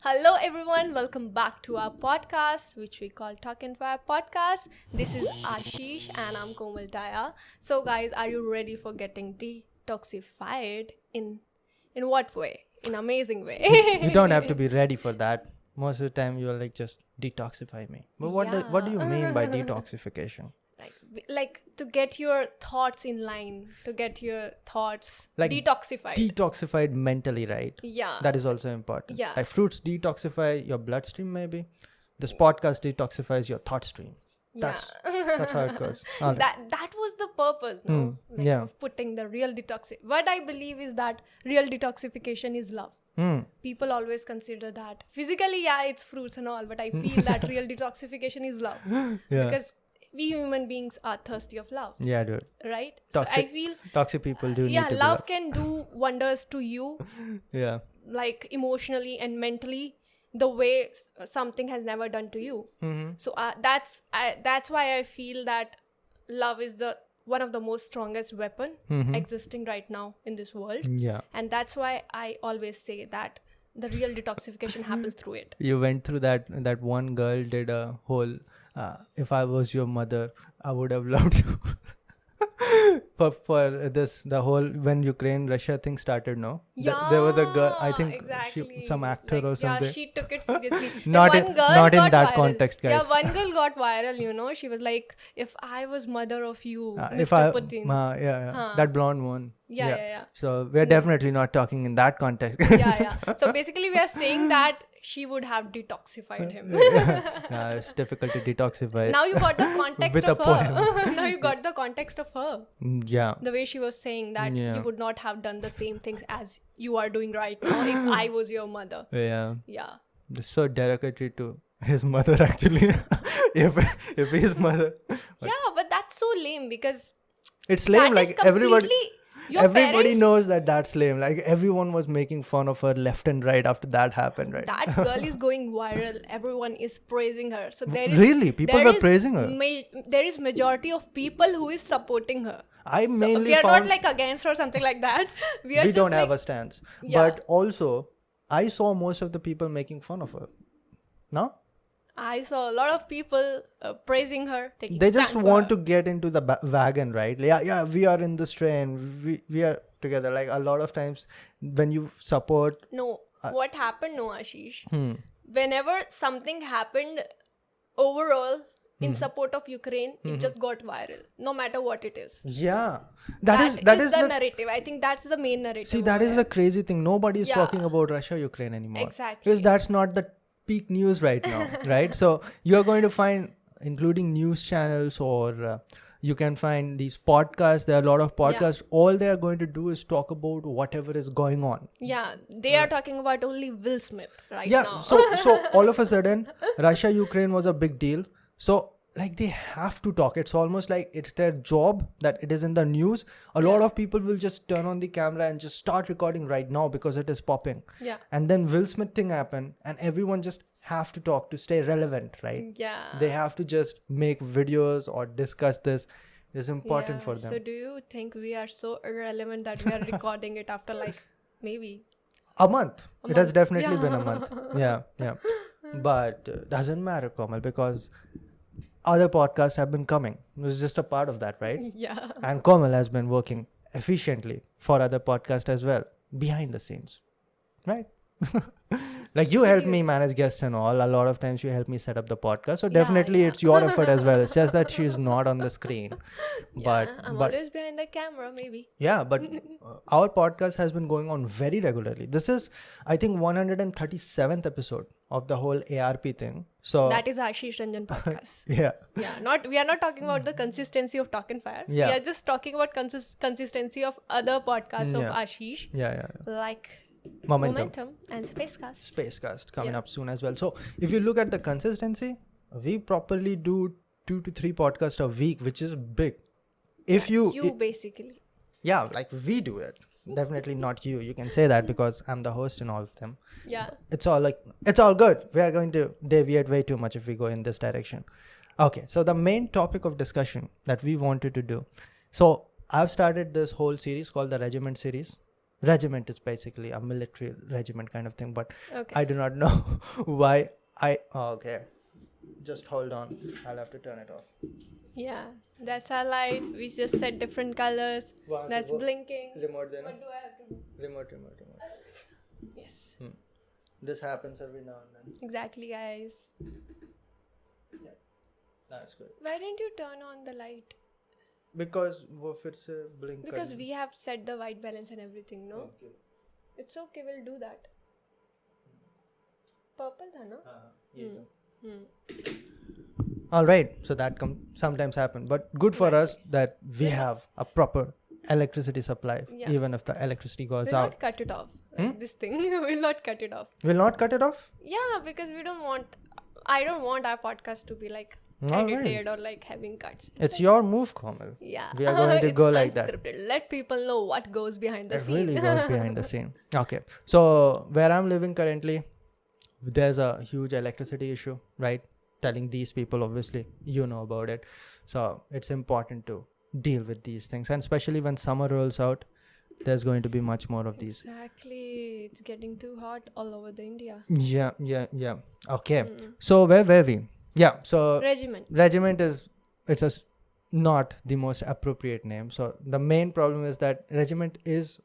Hello everyone, welcome back to our podcast which we call Torq Fire Podcast. This is Ashish and I'm Komal Taya. So guys, are you ready for getting detoxified in what way? In amazing way. You don't have to be ready for that. Most of the time you're like, just detoxify me. But what do you mean by detoxification? Like to get your thoughts in line, to get your thoughts Like detoxified. Detoxified mentally, right? Yeah. That is also important. Yeah. Like fruits detoxify your bloodstream, maybe. This podcast detoxifies your thought stream. That's how it goes. All right. That was the purpose, no? Of putting the real what I believe is that real detoxification is love. People always consider that physically, it's fruits and all, but I feel that real detoxification is love. Because we human beings are thirsty of love. Yeah, dude. Right? Toxic, so I feel toxic people do need to love can do wonders to you. Yeah. Like emotionally and mentally, the way something has never done to you. So that's why I feel that love is one of the most strongest weapon existing right now in this world. Yeah. And that's why I always say that the real detoxification happens through it. You went through that one girl did a whole if I was your mother, I would have loved you. for this, the whole when Ukraine-Russia thing started, no? There was a girl, I think exactly. some actor or something. Yeah, she took it seriously. Not in that context, guys. Yeah, one girl got viral, she was like, if I was mother of you, if Mr. Putin. That blonde one. Yeah. So we're definitely not talking in that context. Yeah. So basically we are saying that she would have detoxified him. Yeah, it's difficult to detoxify. Now you got the context With of a her. poem. Now you got the context of her. Yeah. The way she was saying that you would not have done the same things as you are doing right now if I was your mother. Yeah. Yeah. It's so derogatory to his mother, actually. if his mother. But that's so lame because it's lame. Like everybody parents, knows that's lame. Like everyone was making fun of her left and right after that happened, right? That girl is going viral. Everyone is praising her. So there is really people were praising her. There is majority of people who is supporting her. We are not like against her or something like that. We don't have a stance. But also, I saw most of the people making fun of her. No? I saw a lot of people praising her. They just want to get into the wagon, right? Yeah, we are in this train. We are together. Like a lot of times when you support... No, what happened, Ashish? Whenever something happened overall in support of Ukraine, it just got viral, no matter what it is. Yeah. That is the narrative. I think that's the main narrative. See, that is the crazy thing. Nobody is talking about Russia-Ukraine anymore. Exactly. Because that's not the peak news right now, right? So you're going to find, including news channels or you can find these podcasts. There are a lot of podcasts. All they are going to do is talk about whatever is going on. Yeah, they are talking about only Will Smith right now. So all of a sudden, Russia-Ukraine was a big deal. So like they have to talk. It's almost like it's their job that it is in the news. A lot of people will just turn on the camera and just start recording right now because it is popping. Yeah. And then Will Smith thing happened and everyone just have to talk to stay relevant, right? Yeah. They have to just make videos or discuss this. It's important for them. So do you think we are so irrelevant that we are recording it after like maybe a month? It has definitely been a month. Yeah. But doesn't matter, Komal, because other podcasts have been coming. It was just a part of that, right? Yeah. And Komal has been working efficiently for other podcasts as well, behind the scenes, right? Like you helped me manage guests and all. A lot of times you help me set up the podcast. So definitely it's your effort as well. It's just that she's not on the screen. But I'm always behind the camera, maybe. Yeah, but our podcast has been going on very regularly. This is, I think, 137th episode of the whole ARP thing. So that is Ashish Ranjan podcast. Yeah. We are not talking about the consistency of Torq Fire. Yeah. We are just talking about consistency of other podcasts of Ashish. Yeah. Like Momentum and Spacecast. Spacecast coming up soon as well. So if you look at the consistency, we properly do 2 to 3 podcasts a week, which is big. If you basically. Yeah, like we do it. Definitely not you. You can say that because I'm the host in all of them. Yeah. It's all good. We are going to deviate way too much if we go in this direction. Okay, so the main topic of discussion that we wanted to do. So I've started this whole series called the Regiment series. Regiment is basically a military regiment kind of thing, but Okay. I do not know why okay. Just hold on. I'll have to turn it off. Yeah, that's our light. We just set different colors. That's blinking. Remote then. What do I have to do? Remote. Yes. This happens every now and then. Exactly, guys. Yeah. That's good. Why didn't you turn on the light? Because if it's a blink. Because we have set the white balance and everything, no? Okay. It's okay, we'll do that. Purple tha na? All right, so that sometimes happen, but good for us that we have a proper electricity supply, even if the electricity goes we'll out. Not cut it off. This thing, we'll not cut it off. Will not cut it off? Yeah, because I don't want our podcast to be like edited or like having cuts. It's your move, Komal. Yeah. We are going to go like that. Let people know what goes behind the scene. It really goes behind the scene. Okay, so where I'm living currently, there's a huge electricity issue, right? Telling these people, obviously, you know about it. So it's important to deal with these things. And especially when summer rolls out, there's going to be much more of these. Exactly. It's getting too hot all over the India. Yeah. Okay. So where were we? Yeah. So regiment it's not the most appropriate name. So the main problem is that regiment is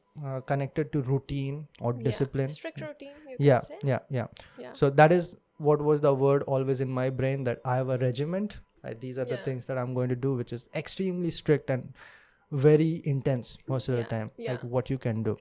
connected to routine or discipline. Strict routine, you can say. Yeah. So that is what was the word always in my brain, that I have a regiment. Right? These are the things that I'm going to do, which is extremely strict and very intense most of the time, like what you can do.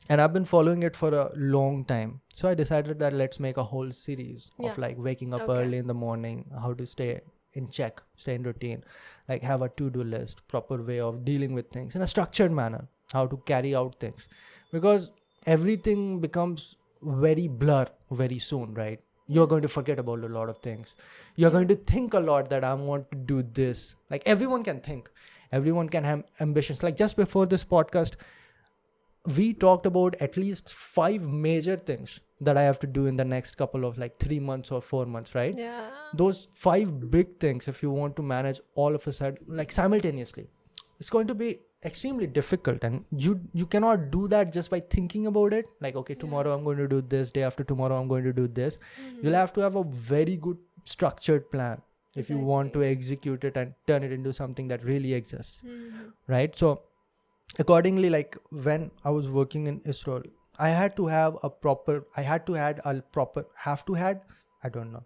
And I've been following it for a long time. So I decided that let's make a whole series of like waking up early in the morning, how to stay in check, stay in routine, like have a to-do list, proper way of dealing with things in a structured manner, how to carry out things. Because everything becomes very blur very soon, right? You're going to forget about a lot of things. You're going to think a lot that I want to do this. Like everyone can think. Everyone can have ambitions. Like just before this podcast, we talked about at least 5 major things that I have to do in the next couple of like 3 months or 4 months, right? Yeah. Those 5 big things, if you want to manage all of a sudden, like simultaneously, it's going to be extremely difficult. And you cannot do that just by thinking about it. Like, okay, tomorrow I'm going to do this, day after tomorrow I'm going to do this. You'll have to have a very good structured plan if you want to execute it and turn it into something that really exists, right? So accordingly, like when I was working in ISRO, I don't know,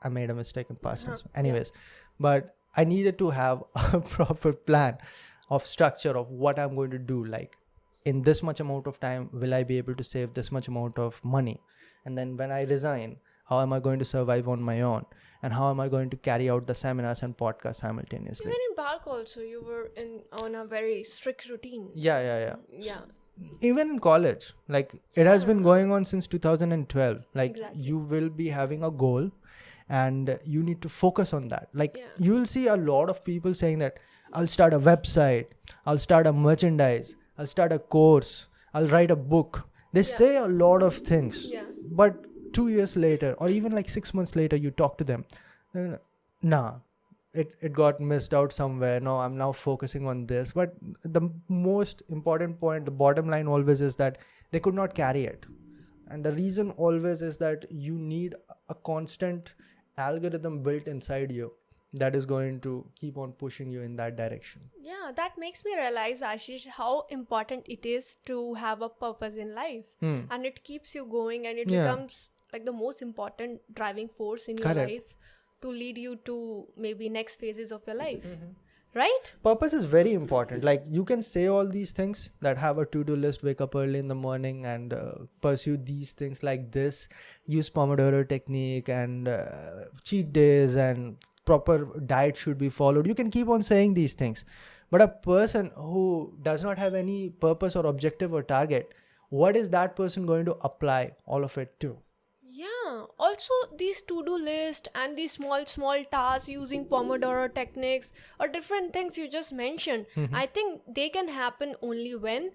I made a mistake in past tense. Anyways, but I needed to have a proper plan of structure of what I'm going to do. Like in this much amount of time, will I be able to save this much amount of money? And then when I resign, how am I going to survive on my own? And how am I going to carry out the seminars and podcasts simultaneously? Even in Park also, you were on a very strict routine. Yeah. Even in college, like it has been going on since 2012. Like you will be having a goal and you need to focus on that. Like you will see a lot of people saying that I'll start a website, I'll start a merchandise, I'll start a course, I'll write a book. They say a lot of things, but 2 years later or even like 6 months later, you talk to them, nah, it got missed out somewhere. No, I'm now focusing on this. But the most important point, the bottom line always is that they could not carry it. And the reason always is that you need a constant algorithm built inside you that is going to keep on pushing you in that direction. Yeah, that makes me realize, Ashish, how important it is to have a purpose in life. And it keeps you going and it becomes like the most important driving force in your life to lead you to maybe next phases of your life. Right? Purpose is very important. Like you can say all these things that have a to-do list, wake up early in the morning and pursue these things like this, use Pomodoro technique and cheat days and proper diet should be followed. You can keep on saying these things. But a person who does not have any purpose or objective or target, what is that person going to apply all of it to? Yeah. Also, these to-do list and these small tasks using Pomodoro techniques or different things you just mentioned, I think they can happen only when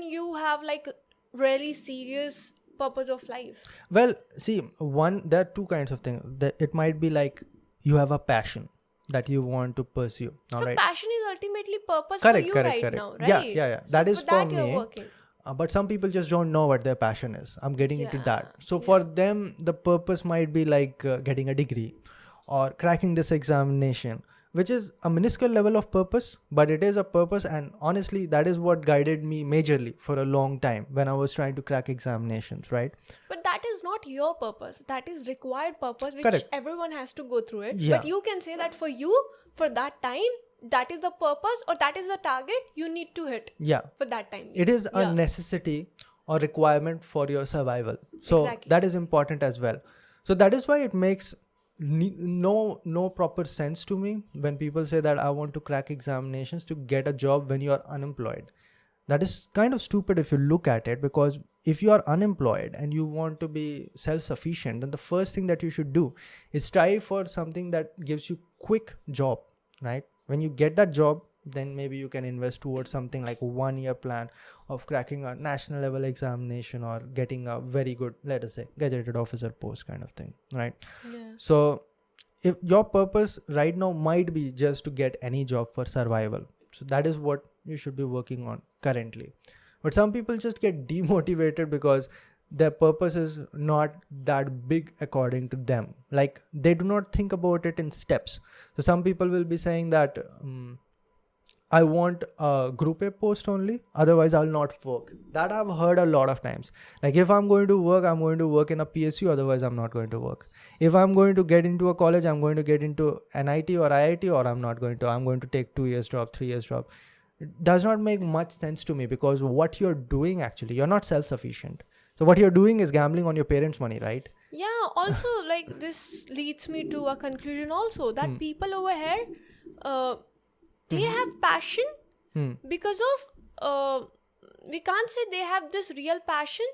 you have like really serious purpose of life. Well, see, there are 2 kinds of things. It might be like you have a passion that you want to pursue. So passion is ultimately purpose correct, for you correct. now, right? Yeah. That is for me. You're working. But some people just don't know what their passion is. I'm getting into that. So for them, the purpose might be like getting a degree or cracking this examination, which is a minuscule level of purpose, but it is a purpose. And honestly, that is what guided me majorly for a long time when I was trying to crack examinations, right? But that is not your purpose. That is required purpose, which Correct. everyone has to go through it. Yeah. But you can say that for you, for that time, that is the purpose or that is the target you need to hit. Yeah. For that time. It is a necessity or requirement for your survival. So that is important as well. So that is why it makes no proper sense to me when people say that I want to crack examinations to get a job when you are unemployed. That is kind of stupid if you look at it, because if you are unemployed and you want to be self-sufficient, then the first thing that you should do is strive for something that gives you quick job, right? When you get that job, then maybe you can invest towards something like a 1-year plan of cracking a national level examination or getting a very good, let us say, gazetted officer post kind of thing, right? Yeah. So if your purpose right now might be just to get any job for survival, so that is what you should be working on currently. But some people just get demotivated because their purpose is not that big according to them. Like they do not think about it in steps. So some people will be saying that I want a group A post only, otherwise I'll not work. That I've heard a lot of times. Like if I'm going to work in a PSU, otherwise I'm not going to work. If I'm going to get into a college, I'm going to get into NIT or IIT, or I'm going to take 2 years job, 3 years job. It does not make much sense to me, because what you're doing actually, you're not self-sufficient. So what you're doing is gambling on your parents' money, right? Yeah, also like this leads me to a conclusion also that people over here, they have passion because of, we can't say they have this real passion.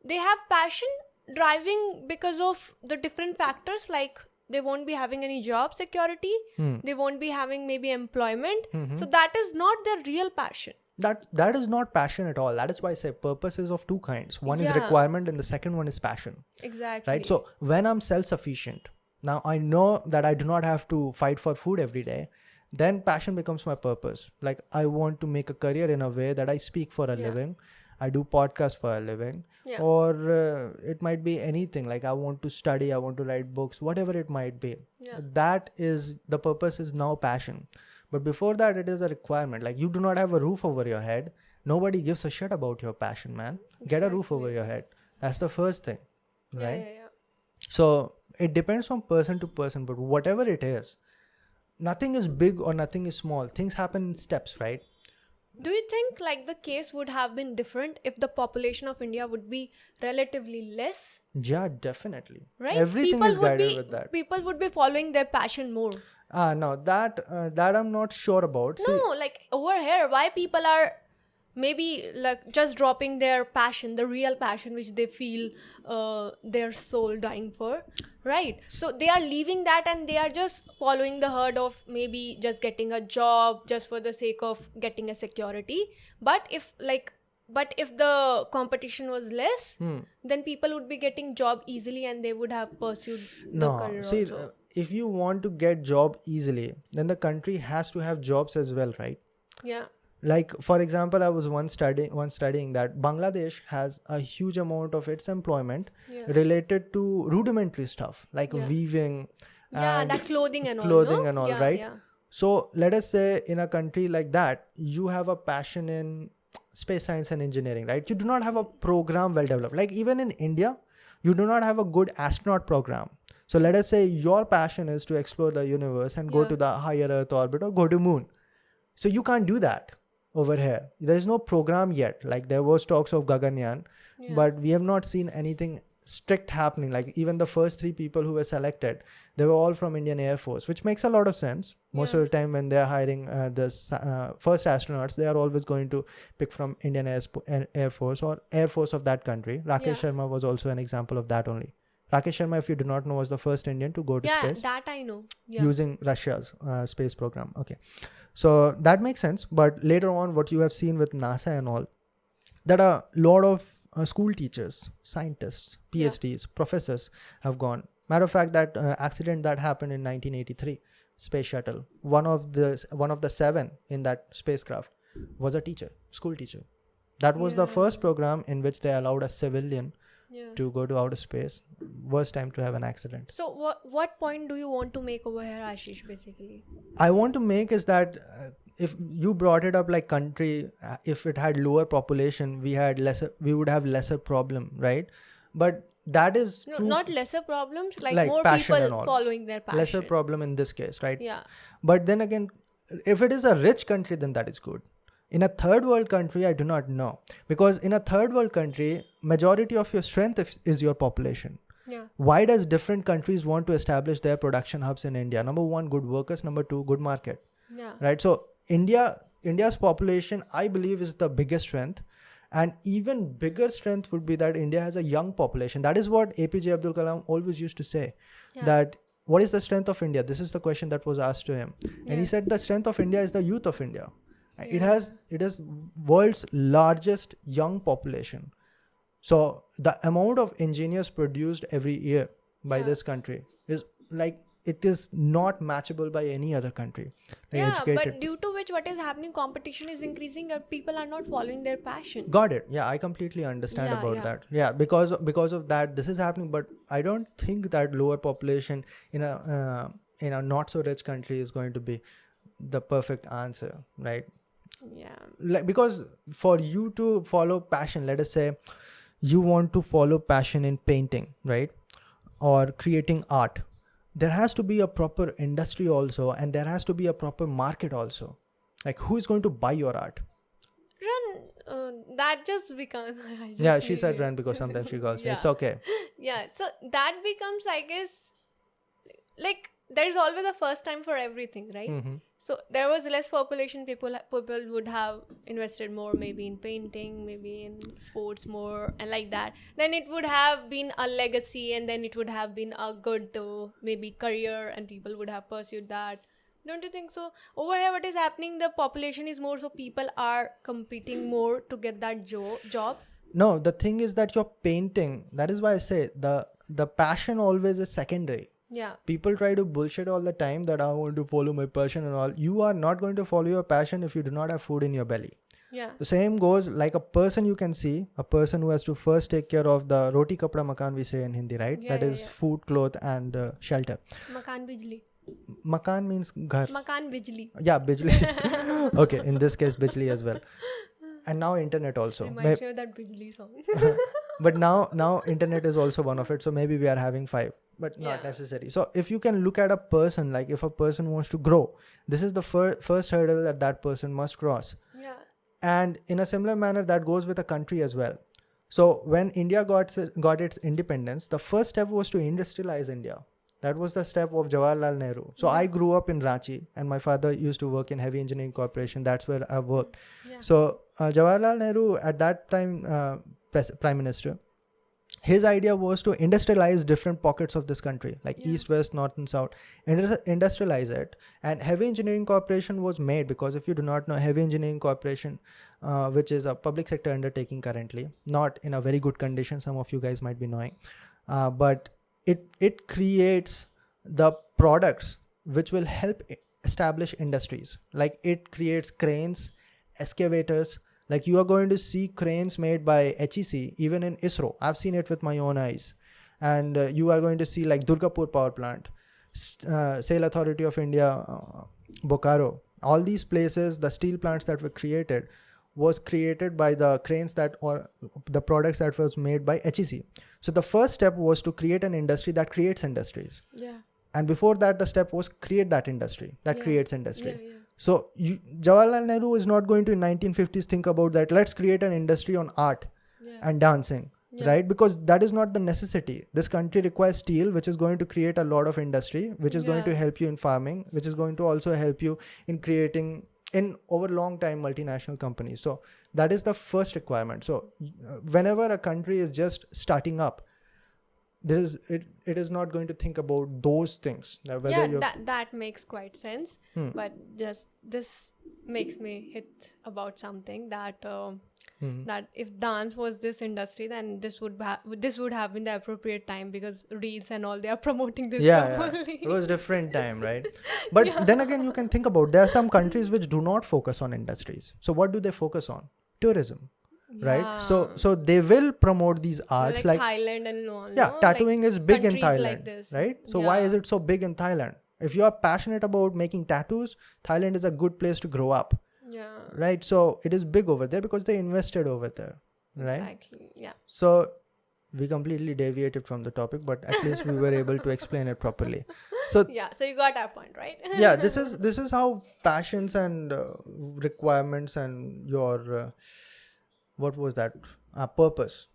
They have passion driving because of the different factors, like they won't be having any job security, they won't be having maybe employment. So that is not their real passion. That is not passion at all. That is why I say purpose is of two kinds. One is requirement and the second one is passion. Exactly. Right? So when I'm self-sufficient, now I know that I do not have to fight for food every day, then passion becomes my purpose. Like I want to make a career in a way that I speak for a living. I do podcasts for a living. Or it might be anything. Like I want to study, I want to write books, whatever it might be. That is, the purpose is now passion. But before that, it is a requirement. Like you do not have a roof over your head. Nobody gives a shit about your passion, man. Get a roof over your head. That's the first thing, right? So it depends from person to person, but whatever it is, nothing is big or nothing is small. Things happen in steps, right? Do you think like the case would have been different if the population of India would be relatively less? Yeah, definitely. Right? Everything is guided with that. People would be following their passion more. No, that I'm not sure about. No, like over here, why people are maybe like just dropping their passion, the real passion which they feel their soul dying for, right? So they are leaving that and they are just following the herd of maybe just getting a job just for the sake of getting a security. But if the competition was less, then people would be getting job easily and they would have pursued the career also. If you want to get job easily, then the country has to have jobs as well, right? Yeah. Like, for example, I was once studying that Bangladesh has a huge amount of its employment related to rudimentary stuff like weaving. And that clothing and all, right? Yeah. So let us say in a country like that, you have a passion in space science and engineering, right? You do not have a program well developed. Like even in India, you do not have a good astronaut program. So let us say your passion is to explore the universe and go to the higher Earth orbit or go to moon. So you can't do that over here. There is no program yet. Like there was talks of Gaganyaan, but we have not seen anything strict happening. Like even the first 3 people who were selected, they were all from Indian Air Force, which makes a lot of sense. Most of the time when they're hiring the first astronauts, they are always going to pick from Indian Air Force or Air Force of that country. Rakesh Sharma was also an example of that only. Rakesh Sharma, if you do not know, was the first Indian to go to space. Yeah, that I know. Using Russia's space program. Okay. So that makes sense. But later on, what you have seen with NASA and all, that a lot of school teachers, scientists, PhDs, professors have gone. Matter of fact, that accident that happened in 1983, space shuttle, one of the 7 in that spacecraft was a teacher, school teacher. That was the first program in which they allowed a civilian Yeah. to go to outer space. Worst time to have an accident. So what point do you want to make over here, Ashish, basically? I want to make is that if you brought it up like country, if it had lower population, we would have lesser problem, right? But that is true. Not lesser problems, like more passion and people all. following their passion. Lesser problem in this case, right? Yeah. But then again, if it is a rich country, then that is good. In a third world country, I do not know. Because in a third world country, majority of your strength is your population. Yeah. Why does different countries want to establish their production hubs in India? Number one, good workers. Number two, good market. Yeah. Right? So India's population, I believe, is the biggest strength. And even bigger strength would be that India has a young population. That is what APJ Abdul Kalam always used to say. Yeah. That what is the strength of India? This is the question that was asked to him. And he said the strength of India is the youth of India. Yeah. It has world's largest young population. So the amount of engineers produced every year by this country is like, it is not matchable by any other country. But due to which what is happening, competition is increasing and people are not following their passion. Got it. Yeah, I completely understand about that. Yeah, because of that, this is happening. But I don't think that lower population in a not so rich country is going to be the perfect answer, right? Yeah. Like, because for you to follow passion, let us say you want to follow passion in painting, right? Or creating art. There has to be a proper industry also, and there has to be a proper market also. Like, who is going to buy your art? That just becomes... She said run because sometimes she calls me. It's okay. Yeah, so that becomes, I guess, like, there's always a first time for everything, right? Mm-hmm. So there was less population, people would have invested more maybe in painting, maybe in sports more, and like that. Then it would have been a legacy, and then it would have been a good maybe career, and people would have pursued that. Don't you think so? Over here, what is happening? The population is more, so people are competing more to get that job. No, the thing is that you're painting. That is why I say the passion always is secondary. Yeah. People try to bullshit all the time that I want to follow my passion and all. You are not going to follow your passion if you do not have food in your belly. Yeah. The same goes like a person you can see, a person who has to first take care of the roti kapda makan we say in Hindi, right? Yeah, that is food, cloth and shelter. Makan bijli. Makan means ghar. Makan bijli. Yeah, bijli. Okay, in this case bijli as well. And now internet also. Reminds me of that bijli song. But now internet is also one of it. So maybe we are having 5. But not necessary. So if you can look at a person, like if a person wants to grow, this is the first hurdle that person must cross. Yeah. And in a similar manner, that goes with a country as well. So when India got its independence, the first step was to industrialize India. That was the step of Jawaharlal Nehru. So I grew up in Ranchi, and my father used to work in Heavy Engineering Corporation. That's where I worked. Yeah. So Jawaharlal Nehru, at that time, Prime Minister, his idea was to industrialize different pockets of this country, like east, west, north and south, industrialize it. And Heavy Engineering Corporation was made because, if you do not know, Heavy Engineering Corporation, which is a public sector undertaking currently, not in a very good condition, some of you guys might be knowing, but it creates the products which will help establish industries. Like it creates cranes, excavators. Like you are going to see cranes made by HEC, even in ISRO. I've seen it with my own eyes. And you are going to see like Durgapur Power Plant, Sail Authority of India, Bokaro. All these places, the steel plants that were created was created by the cranes or the products that was made by HEC. So the first step was to create an industry that creates industries. Yeah. And before that, the step was create that industry that creates industry. Yeah. So Jawaharlal Nehru is not going to in 1950s think about that. Let's create an industry on art and dancing, right? Because that is not the necessity. This country requires steel, which is going to create a lot of industry, which is going to help you in farming, which is going to also help you in creating over long time multinational companies. So that is the first requirement. So whenever a country is just starting up, it is not going to think about those things. That makes quite sense. But just this makes me hit about something that that if dance was this industry, then this would have been the appropriate time, because reels and all, they are promoting this. It was different time, right? But then again, you can think about, there are some countries which do not focus on industries. So what do they focus on? Tourism. right? So they will promote these arts like Thailand and all. Yeah, tattooing is big in Thailand, like this. Right? So why is it so big in Thailand? If you are passionate about making tattoos, Thailand is a good place to grow up. Yeah. Right? So it is big over there because they invested over there. Right? Exactly. Yeah. So we completely deviated from the topic, but at least we were able to explain it properly. So so you got our point, right? yeah, this is how passions and requirements and your what was that purpose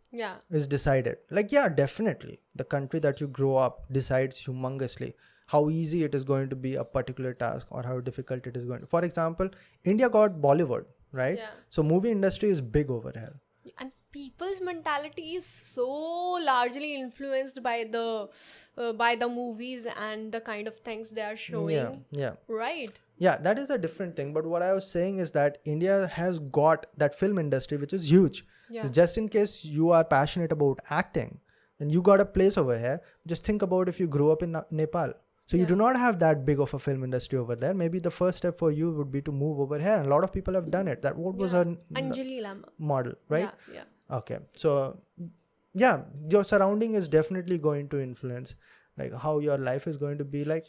is decided. Like, yeah, definitely the country that you grow up decides humongously how easy it is going to be a particular task or how difficult it is going to. For example, India got Bollywood, right? So movie industry is big over here, and people's mentality is so largely influenced by the movies and the kind of things they are showing. Right. Yeah, that is a different thing. But what I was saying is that India has got that film industry, which is huge. So just in case you are passionate about acting, then you got a place over here. Just think about if you grew up in Nepal. So you do not have that big of a film industry over there. Maybe the first step for you would be to move over here. And a lot of people have done it. That what was her Anjali Lama model, right? Yeah. Okay. So yeah, your surrounding is definitely going to influence like how your life is going to be like.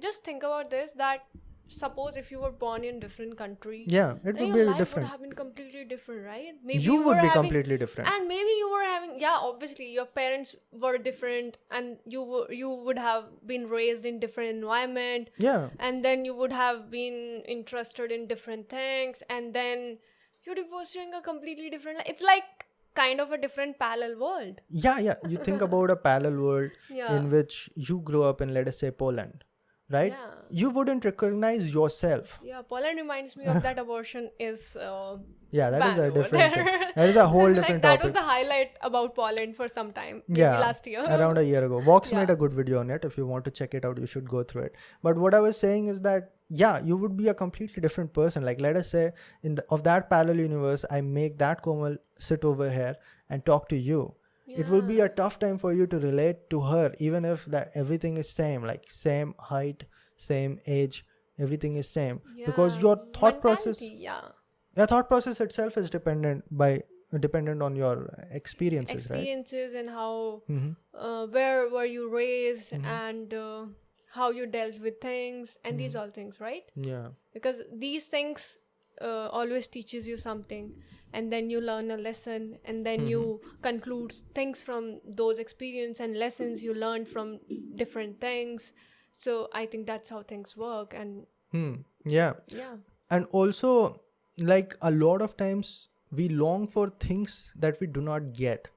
Just think about this, that suppose if you were born in different country, it would be your life different. would have been completely different, right? Maybe you would be completely different, and maybe you were having obviously your parents were different, and you would have been raised in different environment, and then you would have been interested in different things, and then you'd be pursuing a completely different it's like kind of a different parallel world. You think about a parallel world in which you grow up in, let us say, Poland, right? You wouldn't recognize yourself. Poland reminds me of that abortion is that is a different thing. That is a whole different topic. That was the highlight about Poland for some time, maybe last year. Around a year ago. Vox made a good video on it. If you want to check it out, you should go through it. But what I was saying is that you would be a completely different person. Like, let us say of that parallel universe, I make that Komal sit over here and talk to you. It will be a tough time for you to relate to her, even if that everything is same, like same height, same age, everything is same, because your thought process, your thought process itself is dependent on your experiences, right? And how where were you raised, and how you dealt with things, and these all things, right? Because these things always teaches you something, and then you learn a lesson, and then you conclude things from those experience and lessons you learned from different things. So I think that's how things work. And and also, like, a lot of times we long for things that we do not get.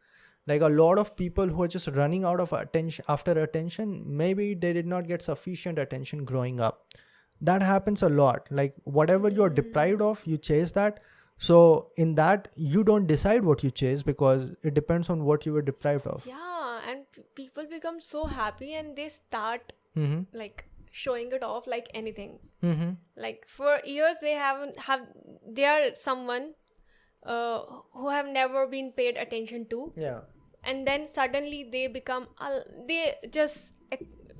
Like, a lot of people who are just running out of attention, maybe they did not get sufficient attention growing up. That happens a lot. Like, whatever you're deprived of, you chase that. So in that, you don't decide what you chase because it depends on what you were deprived of. And people become so happy and they start like showing it off like anything. Like, for years they they are someone who have never been paid attention to. And then suddenly they become they just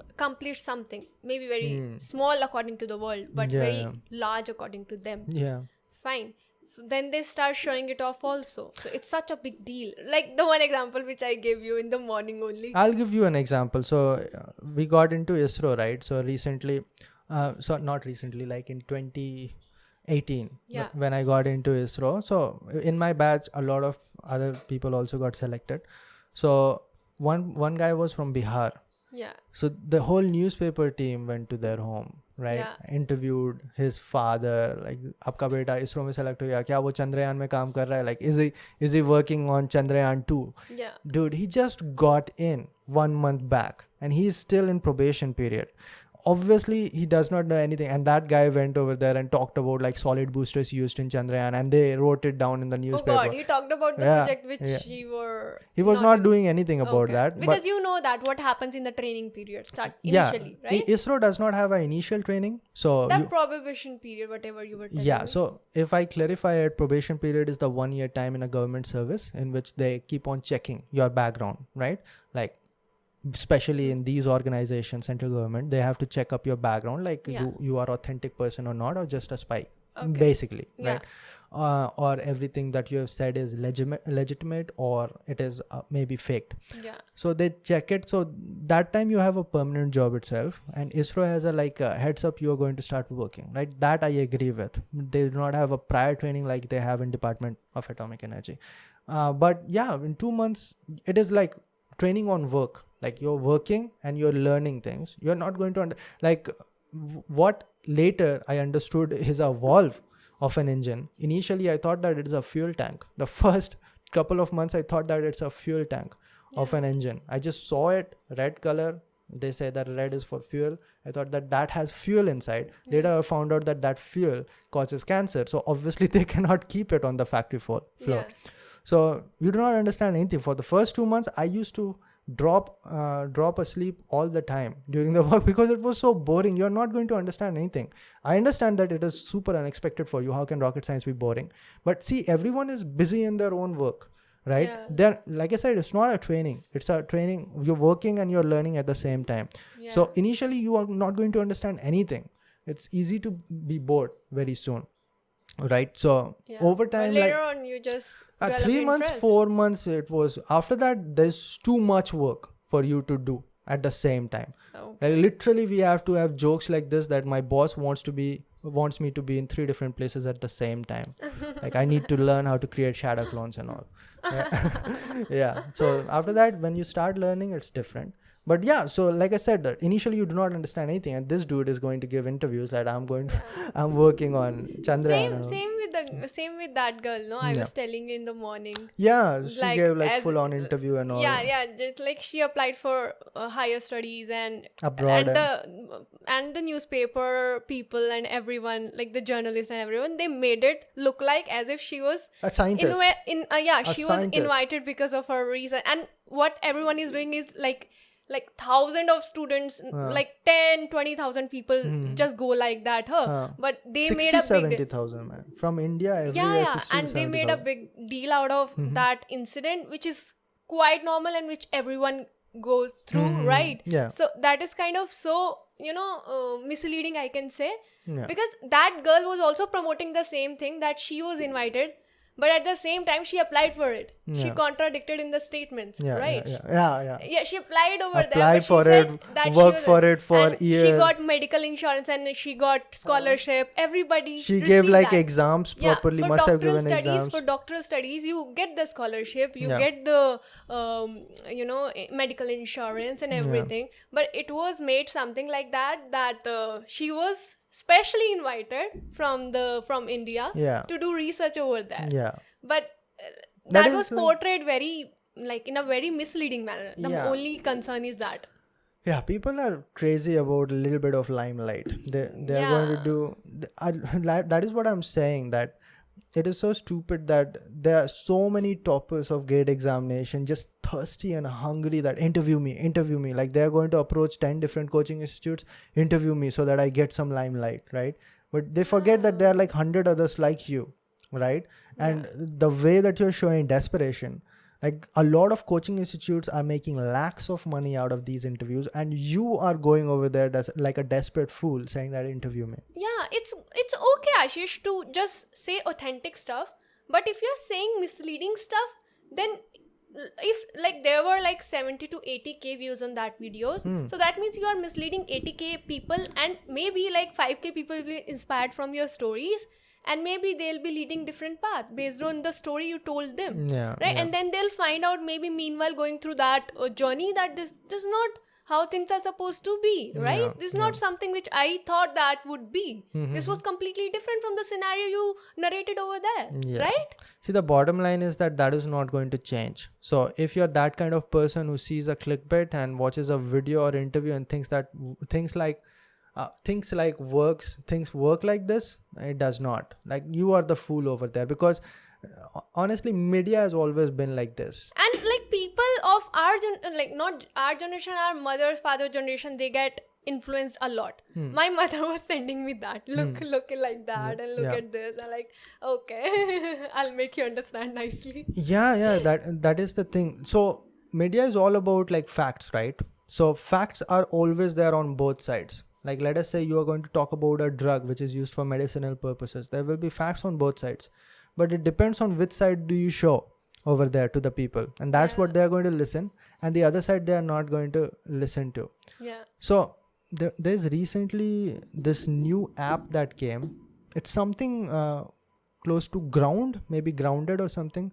accomplish something, maybe very small according to the world, but very large according to them. Fine. So then they start showing it off also. So it's such a big deal. Like the one example which I gave you in the morning only. I'll give you an example. So we got into ISRO, right? So recently, not recently, like in 2018, when I got into ISRO. So in my batch, a lot of other people also got selected. So one guy was from Bihar. So the whole newspaper team went to their home, right? Interviewed his father, like, आपका बेटा इसरो में select हो गया, क्या वो चंद्रयान में काम कर रहा है? Like, is he working on Chandrayaan 2? Dude, he just got in 1 month back and he's still in probation period. Obviously, he does not know anything. And that guy went over there and talked about like solid boosters used in Chandrayaan, and they wrote it down in the newspaper. Oh God, he talked about the project which he was not doing anything about that. Because you know that what happens in the training period initially, right? ISRO does not have an initial training. So that probation period, whatever you were telling me. So if I clarify it, probation period is the 1 year time in a government service in which they keep on checking your background, right? Like, especially in these organizations, central government, they have to check up your background, like you are authentic person or not, or just a spy, basically, right? or everything that you have said is legitimate or it is maybe faked. Yeah. So they check it. So that time you have a permanent job itself, and ISRO has a heads up, you are going to start working, right? That I agree with. They do not have a prior training like they have in Department of Atomic Energy. But yeah, in 2 months, it is like training on work. Like you're working and you're learning things. You're not going to what later I understood is a valve of an engine. Initially, I thought that it is a fuel tank. The first couple of months, I thought that it's a fuel tank of an engine. I just saw it, red color. They say that red is for fuel. I thought that has fuel inside. Later, I found out that fuel causes cancer. So obviously, they cannot keep it on the factory floor. Yeah. So you do not understand anything. For the first 2 months, I used to drop asleep all the time during the work because it was so boring. You're not going to understand anything. I understand that it is super unexpected for you. How can rocket science be boring? But see, everyone is busy in their own work, right? Then, like I said, it's not a training. It's a training. You're working and you're learning at the same time. So initially, you are not going to understand anything. It's easy to be bored very soon. Right. So over time, later on, you just 3 months, 4 months, it was. After that, there's too much work for you to do at the same time. Like literally, we have to have jokes like this that my boss wants me to be in 3 different places at the same time. Like I need to learn how to create shadow clones and all. Yeah. So after that, when you start learning, it's different. But yeah, so like I said, initially you do not understand anything, and this dude is going to give interviews that I'm working on Chandrayaan. Same with that girl, no? I was telling you in the morning. Yeah, she gave full on interview and all. Yeah, just like she applied for higher studies and abroad, and the newspaper people and everyone, like the journalists and everyone, they made it look like as if she was a scientist. She was invited because of her reason, and what everyone is doing is like thousands of students, like 10,000-20,000 people just go like that, but they made a big 70,000 man from India every year. And they made a big deal out of that incident, which is quite normal and which everyone goes through, right? So that is kind of so misleading, I can say, because that girl was also promoting the same thing, that she was invited. But at the same time, she applied for it. She contradicted in the statements, right? Yeah, she applied there. For it, worked for it for years. She got medical insurance and she got scholarship. Everybody. She gave exams properly. Must have given exams. For doctoral studies, you get the scholarship. You get the medical insurance and everything. But it was made something like that she was specially invited from India to do research over there. But that was portrayed very in a very misleading manner. The only concern is that people are crazy about a little bit of limelight. They are going to do that is what I'm saying, that it is so stupid that there are so many toppers of gate examination just thirsty and hungry that interview me. Like they're going to approach 10 different coaching institutes, interview me so that I get some limelight, right? But they forget that there are 100 others like you, right? And the way that you're showing desperation, like a lot of coaching institutes are making lakhs of money out of these interviews, and you are going over there like a desperate fool saying that interview me. Yeah, it's okay, Ashish, to just say authentic stuff, but if you're saying misleading stuff, then if there were 70 to 80k views on that videos, so that means you are misleading 80k people, and maybe 5k people will be inspired from your stories. And maybe they'll be leading different path based on the story you told them, right? And then they'll find out, maybe meanwhile going through that journey, that this is not how things are supposed to be, right? This is not something which I thought that would be. This was completely different from the scenario you narrated over there, right? See, the bottom line is that is not going to change. So if you're that kind of person who sees a clickbait and watches a video or interview and thinks that things work like this, it does not. You are the fool over there, because honestly, media has always been like this. And people of our not our generation, our mother's father generation, they get influenced a lot. My mother was sending me that look like that, and look at this, and okay, I'll make you understand nicely. That is the thing. So media is all about facts, right? So facts are always there on both sides. Let us say you are going to talk about a drug which is used for medicinal purposes. There will be facts on both sides. but it depends on which side do you show over there to the people, and that's what they are going to listen, and the other side they are not going to listen to. So there's recently this new app that came. It's something close to maybe Grounded or something.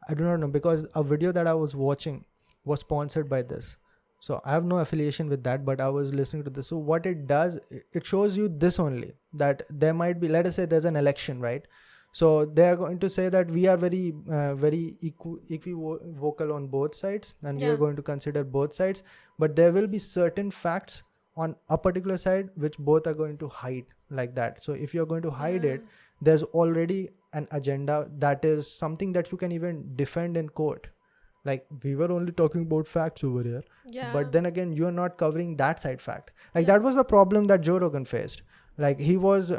I do not know, because a video that I was watching was sponsored by this. So I have no affiliation with that, but I was listening to this. So what it does, it shows you this only, that there might be, let us say there's an election, right? So they are going to say that we are very equivocal on both sides, and we are going to consider both sides. But there will be certain facts on a particular side which both are going to hide like that. So if you're going to hide it, there's already an agenda that is something that you can even defend in court. Like, we were only talking about facts over here, but then again, you're not covering that side fact. Like that was the problem that Joe Rogan faced. Like he was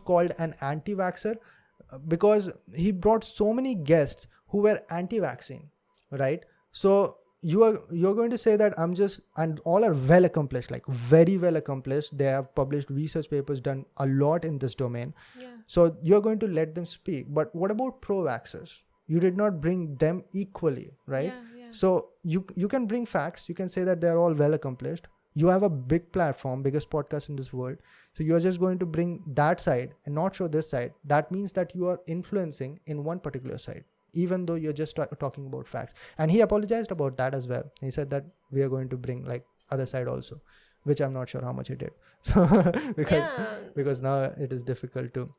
called an anti-vaxxer because he brought so many guests who were anti-vaccine, right? So you're going to say that and all are well accomplished, like very well accomplished. They have published research papers, done a lot in this domain. So you're going to let them speak. But what about pro-vaxxers? You did not bring them equally, right? So you can bring facts. You can say that they're all well accomplished. You have a big platform, biggest podcast in this world. So you're just going to bring that side and not show this side. That means that you are influencing in one particular side, even though you're just talking about facts. And he apologized about that as well. He said that we are going to bring like other side also, which I'm not sure how much he did. So because now it is difficult to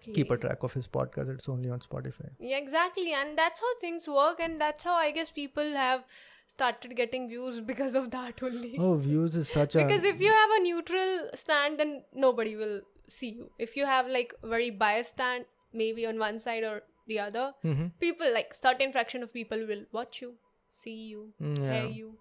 keep a track of his podcast. It's only on Spotify. Yeah, exactly. And that's how things work. And that's how I guess people have started getting views because of that only. Oh, views is such because if you have a neutral stand, then nobody will see you. If you have like very biased stand, maybe on one side or the other, people, like certain fraction of people will watch you, see you, hear you,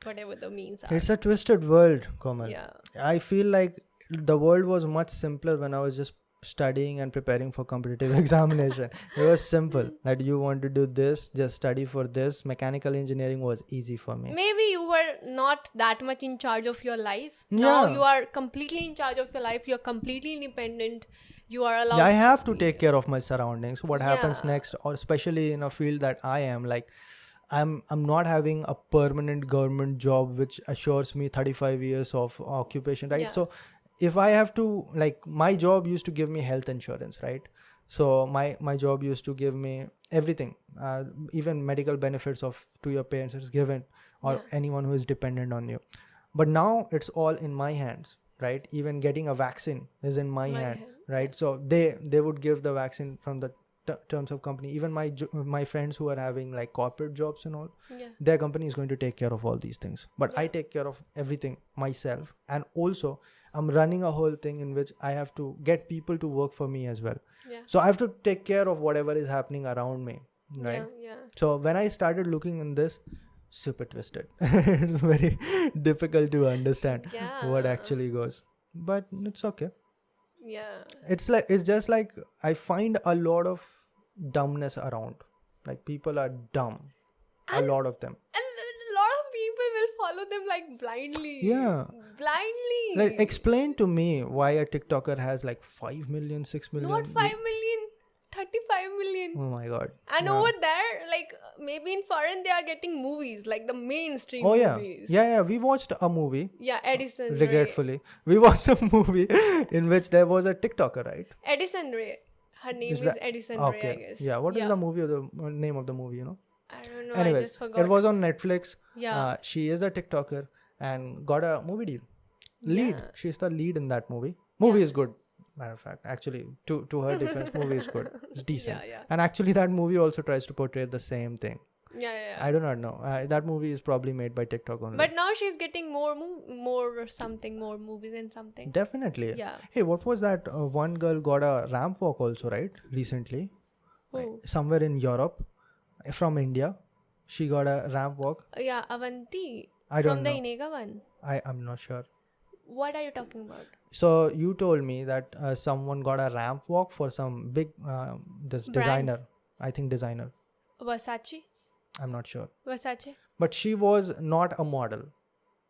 whatever the means are. It's a twisted world, Komal. I feel like the world was much simpler when I was just studying and preparing for competitive examination. It was simple that you want to do this, just study for this. Mechanical engineering was easy for me. Maybe you were not that much in charge of your life. Now you are completely in charge of your life. You're completely independent. You are allowed. I have to take care of my surroundings. What happens next, or especially in a field that I am, like I'm not having a permanent government job which assures me 35 years of occupation, right? So if I have to, like, my job used to give me health insurance, right? So my job used to give me everything, even medical benefits to your parents is given, or anyone who is dependent on you. But now it's all in my hands, right? Even getting a vaccine is in my hand, right? So they would give the vaccine from the terms of company. Even my friends who are having like corporate jobs and all, their company is going to take care of all these things. But I take care of everything myself, and also I'm running a whole thing in which I have to get people to work for me as well. So I have to take care of whatever is happening around me, right? So when I started looking in this, super twisted. It's very difficult to understand what actually goes, but it's okay. It's just like I find a lot of dumbness around. Like, people are dumb, a lot of them. A lot of people will follow them like blindly. Blindly. Like, explain to me why a TikToker has like 5 million, 6 million. Not 5 million, 35 million. Oh my god. And over there, like, maybe in foreign they are getting movies, like the mainstream movies. We watched a movie. Edison regretfully Ray. We watched a movie in which there was a TikToker, right? Edison Ray. Her name is Edison Ray, I guess. What is the movie, or the name of the movie, you know? I don't know. Anyways, I just forgot. It was on Netflix. She is a TikToker and got a movie deal. She's the lead in that movie. Movie is good. Matter of fact, actually, to her defense, movie is good. It's decent. And actually, that movie also tries to portray the same thing. I do not know. That movie is probably made by TikTok only. But now she's getting more movies and something. Definitely. Hey, what was that? One girl got a ramp walk also, right? Recently. Somewhere in Europe. From India. She got a ramp walk. Avanti. I don't know. From the Inega one. I'm not sure. What are you talking about? So you told me that someone got a ramp walk for some big designer. I think designer. Versace? I'm not sure. Versace? But she was not a model.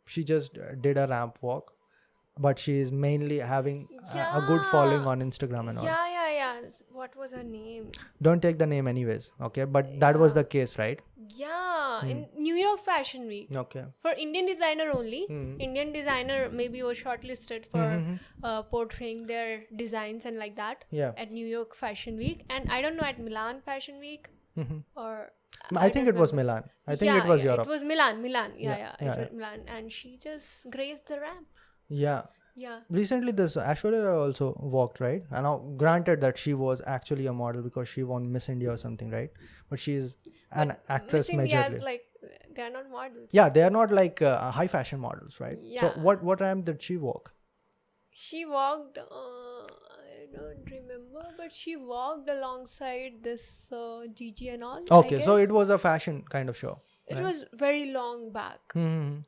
She just did a ramp walk. But she is mainly having a good following on Instagram and all. as, what was her name? Don't take the name anyways, okay? But that was the case, right? Yeah, in New York Fashion Week. Okay. For Indian designer only. Indian designer maybe was shortlisted for portraying their designs and like that at New York Fashion Week. And I don't know, at Milan Fashion Week or... I think it was Milan. I think it was Europe. It was Milan. Yeah. It was Milan. And she just graced the ramp. Yeah. Yeah. Recently, this Aishwarya also walked, right? And now, granted that she was actually a model because she won Miss India or something, right? But she is an actress majorly. Like, they are not models. Yeah, they are not like high fashion models, right? Yeah. So what ramp did she walk? She walked, I don't remember, but she walked alongside this Gigi and all. Okay, so it was a fashion kind of show. It was very long back. And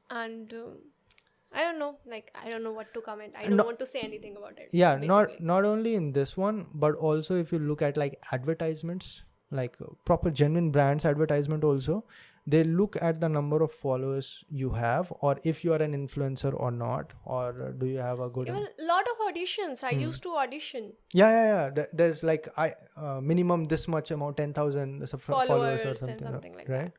I don't know, I don't know what to comment. I don't want to say anything about it. Yeah, basically. not only in this one, but also if you look at like advertisements, like proper genuine brands advertisement also, they look at the number of followers you have, or if you are an influencer or not, or do you have a good... Even a lot of auditions. I used to audition. Yeah. There's like minimum this much amount, 10,000 followers or something like right? that.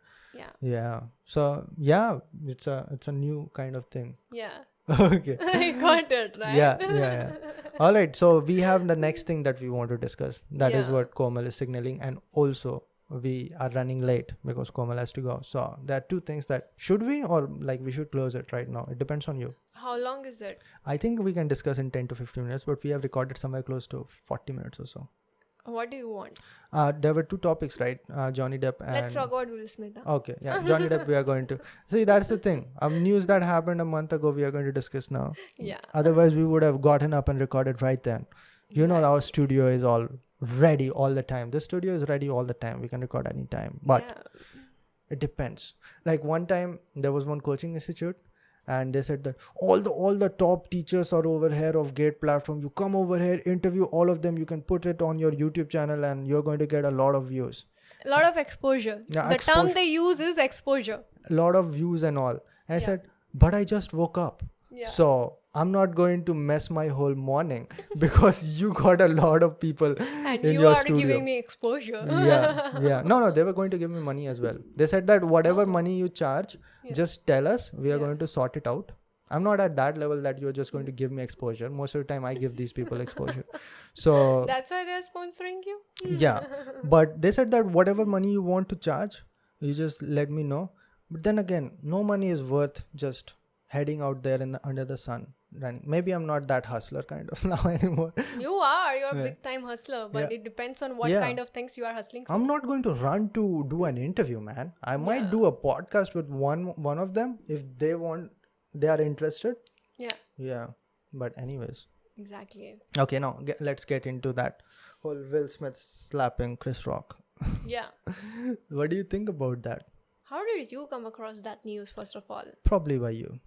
Yeah. So yeah, it's a new kind of thing. Yeah. Okay. I got it, right? Yeah. All right. So we have the next thing that we want to discuss. That is what Komal is signaling, and also we are running late because Komal has to go. So there are two things that should we, or like we should close it right now. It depends on you. How long is it? I think we can discuss in 10 to 15 minutes, but we have recorded somewhere close to 40 minutes or so. What do you want? There were two topics, right? Johnny Depp and... Let's talk about Will Smith. Okay, yeah. Johnny Depp we are going to... See, that's the thing. News that happened a month ago, we are going to discuss now. Yeah. Otherwise, we would have gotten up and recorded right then. You know, our studio is all ready all the time. This studio is ready all the time. We can record anytime. But it depends. Like one time, there was one coaching institute, and they said that all the top teachers are over here of GATE platform. You come over here, interview all of them. You can put it on your YouTube channel and you're going to get a lot of views. A lot of exposure. Yeah, the term they use is exposure. A lot of views and all. And I said, but I just woke up. Yeah. So I'm not going to mess my whole morning because you got a lot of people and in you your are studio. Giving me exposure. Yeah. No, they were going to give me money as well. They said that whatever money you charge, just tell us. We are going to sort it out. I'm not at that level that you're just going to give me exposure. Most of the time I give these people exposure. So that's why they're sponsoring you? Yeah. But they said that whatever money you want to charge, you just let me know. But then again, no money is worth just heading out there under the sun. Maybe I'm not that hustler kind of now anymore. You're a big time hustler, but it depends on what kind of things you are hustling for. I'm not going to run to do an interview, man. I might do a podcast with one of them if they are interested. Yeah. But anyways. Exactly. Okay, now let's get into that whole Will Smith slapping Chris Rock. Yeah. What do you think about that? How did you come across that news, first of all? Probably by you.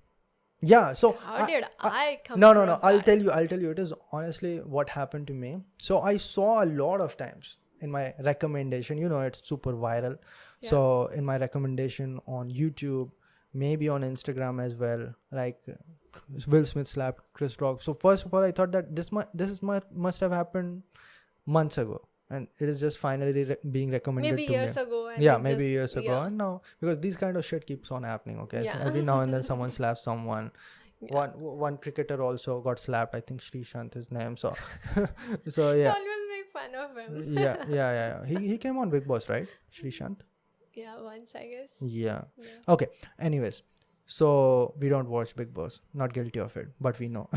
Yeah, so how did I come no I'll tell you it is honestly what happened to me. So I saw a lot of times in my recommendation, it's super viral. So in my recommendation on YouTube, maybe on Instagram as well, like Will Smith slapped Chris Rock. So first of all, I thought that this must have happened months ago, and it is just finally being recommended maybe to years me. ago. And maybe years ago. And now, because these kind of shit keeps on happening, okay? So every now and then someone slaps someone. One cricketer also got slapped. I think Srishant his name. So yeah. Always make fun of him. Yeah. He came on Big Boss, right? Srishant? Yeah, once I guess. Yeah. Okay. Anyways. So we don't watch Big Boss. Not guilty of it, but we know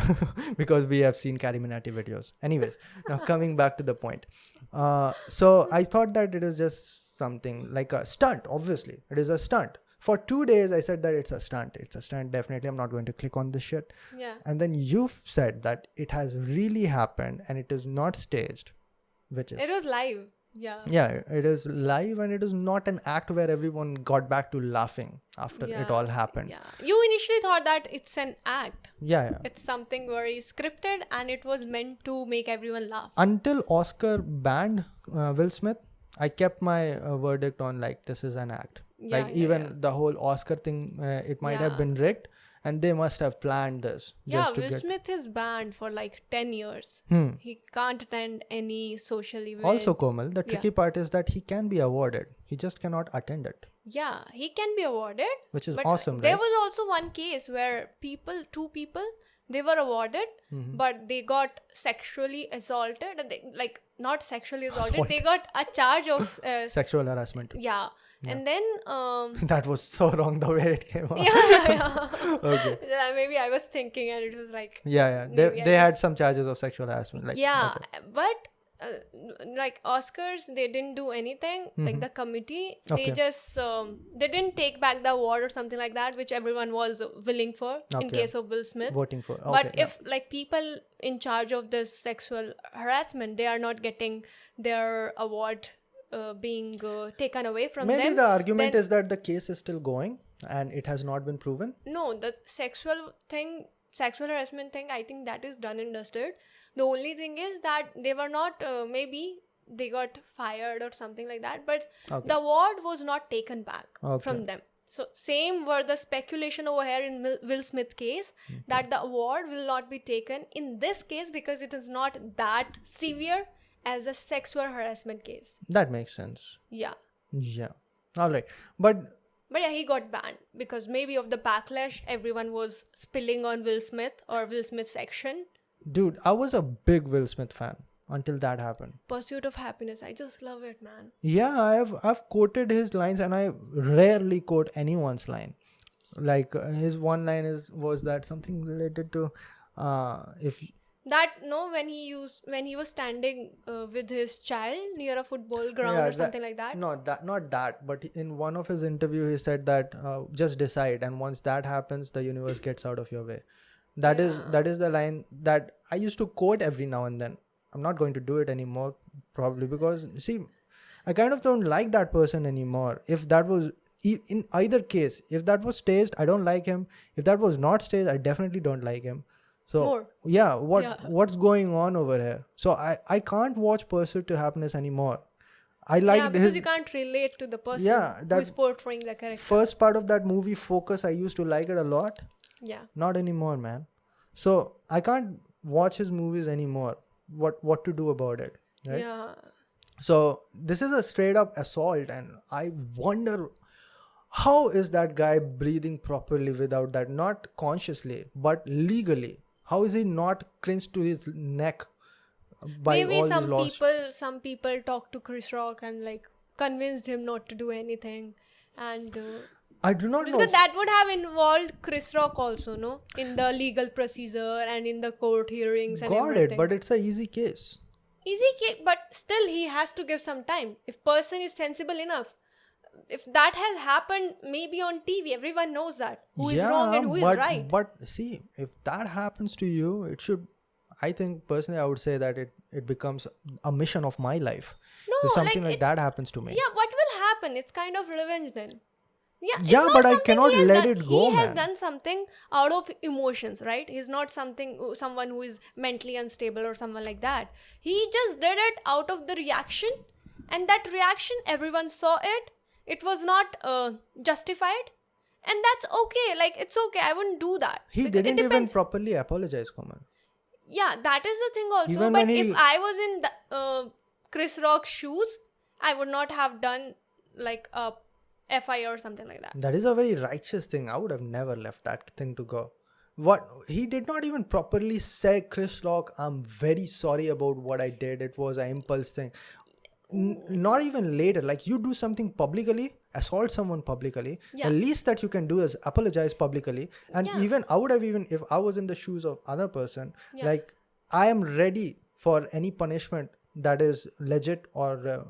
because we have seen Carrie Minati videos. Anyways, now coming back to the point. So I thought that it is just something like a stunt. Obviously, it is a stunt. For 2 days, I said that it's a stunt. It's a stunt. Definitely, I'm not going to click on this shit. Yeah. And then you said that it has really happened and it is not staged, which is... It was live. Yeah, it is live and it is not an act where everyone got back to laughing after it all happened. Yeah. You initially thought that it's an act. Yeah. It's something very scripted and it was meant to make everyone laugh. Until Oscar banned Will Smith, I kept my verdict on like this is an act. The whole Oscar thing, it might have been rigged and they must have planned this. Yeah, Will Smith is banned for like 10 years. He can't attend any social event. Also, Komal, the tricky part is that he can be awarded. He just cannot attend it. Yeah, he can be awarded. Which is awesome, right? There was also one case where two people, they were awarded, but they got sexually assaulted. And not sexually assaulted. They got a charge of sexual harassment. Yeah. And then that was so wrong the way it came out. Yeah. Okay. Yeah, maybe I was thinking and it was like they had some charges of sexual harassment. But like Oscars, they didn't do anything. Like the committee, they just they didn't take back the award or something like that, which everyone was willing for in case of Will Smith. Voting for. But if like people in charge of this sexual harassment, they are not getting their award being taken away from them. Maybe the argument is that the case is still going and it has not been proven. No, the sexual harassment thing, I think that is done and dusted. The only thing is that they were not, maybe they got fired or something like that, but the award was not taken back from them. So same were the speculation over here in Will Smith case, that the award will not be taken in this case because it is not that severe as a sexual harassment case. That makes sense. Yeah. All right. But yeah, he got banned because maybe of the backlash everyone was spilling on Will Smith or Will Smith's action. Dude, I was a big Will Smith fan until that happened. Pursuit of Happiness. I just love it, man. Yeah, I've quoted his lines and I rarely quote anyone's line. Like his one line was that something related to when he was standing with his child near a football ground or something like that. Not that, but in one of his interview he said that just decide, and once that happens, the universe gets out of your way. That is the line that I used to quote every now and then. I'm not going to do it anymore, probably because I kind of don't like that person anymore. If that was in either case, if that was staged, I don't like him. If that was not staged, I definitely don't like him. So what's going on over here? So I can't watch Pursuit to Happiness anymore. I like because you can't relate to the person who is portraying the character. First part of that movie, Focus, I used to like it a lot. Yeah. Not anymore, man. So I can't watch his movies anymore. What to do about it? Right? Yeah. So this is a straight up assault, and I wonder how is that guy breathing properly without that? Not consciously, but legally. How is he not cringed to his neck by Maybe all these laws? some people talked to Chris Rock and like convinced him not to do anything, and I do not know. Because that would have involved Chris Rock also, no? In the legal procedure and in the court hearings and everything. Got it, but it's an easy case. Easy case, but still he has to give some time. If person is sensible enough. If that has happened maybe on TV, everyone knows that. Who is wrong and who is right. But see, if that happens to you, it should... I think personally I would say that it becomes a mission of my life. No, if something like that happens to me. Yeah, what will happen? It's kind of revenge then. Yeah, but I cannot let it go, man. He has done something out of emotions, right? He's not someone who is mentally unstable or someone like that. He just did it out of the reaction, and that reaction, everyone saw it. It was not justified, and that's okay. Like, it's okay. I wouldn't do that. He didn't even properly apologize, Komal. Yeah, that is the thing also. Even but if I was in Chris Rock's shoes, I would not have done like a FIR or something like that. That is a very righteous thing. I would have never left that thing to go. He did not even properly say, Chris Rock, I'm very sorry about what I did. It was an impulse thing. Not even later. Like, you do something publicly, assault someone publicly. The least that you can do is apologize publicly. And even I would have, even if I was in the shoes of other person, like, I am ready for any punishment that is legit or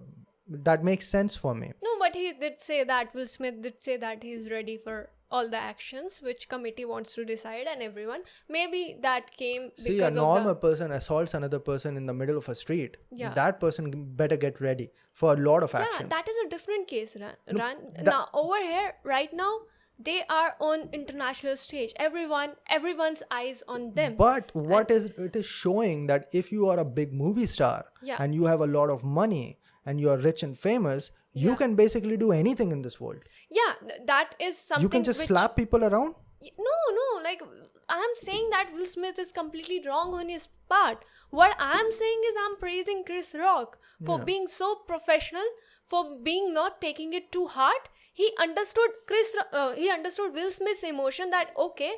that makes sense for me. No, but he did say that, Will Smith did say that he's ready for all the actions which committee wants to decide, and everyone. Maybe that came because See, a normal person assaults another person in the middle of a street. That person better get ready for a lot of actions. Yeah, that is a different case, Ran. Now, over here, right now, they are on international stage. Everyone's eyes on them. But it is showing that if you are a big movie star and you have a lot of money and you are rich and famous, you can basically do anything in this world. Yeah, that is something. You can just slap people around. No, like, I'm saying that Will Smith is completely wrong on his part. What I'm saying is I'm praising Chris Rock for being so professional, for being not taking it too hard. He understood Will Smith's emotion that, okay,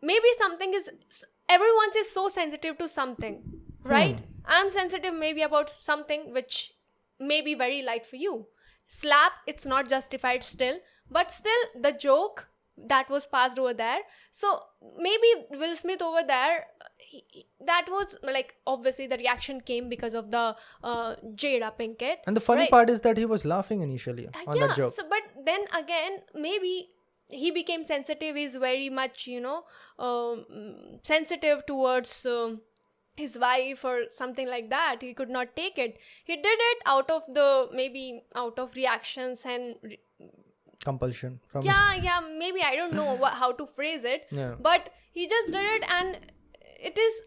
maybe something is, everyone is so sensitive to something, right? I'm sensitive maybe about something which may be very light for you. Slap, it's not justified still, but still the joke that was passed over there. So maybe Will Smith over there, that was like, obviously the reaction came because of the Jada Pinkett. And the funny part is that he was laughing initially on that joke. So, but then again, maybe he became sensitive. He's very much, sensitive towards his wife or something like that. He could not take it. He did it out of reactions and compulsion from maybe I don't know how to phrase it, but he just did it, and it is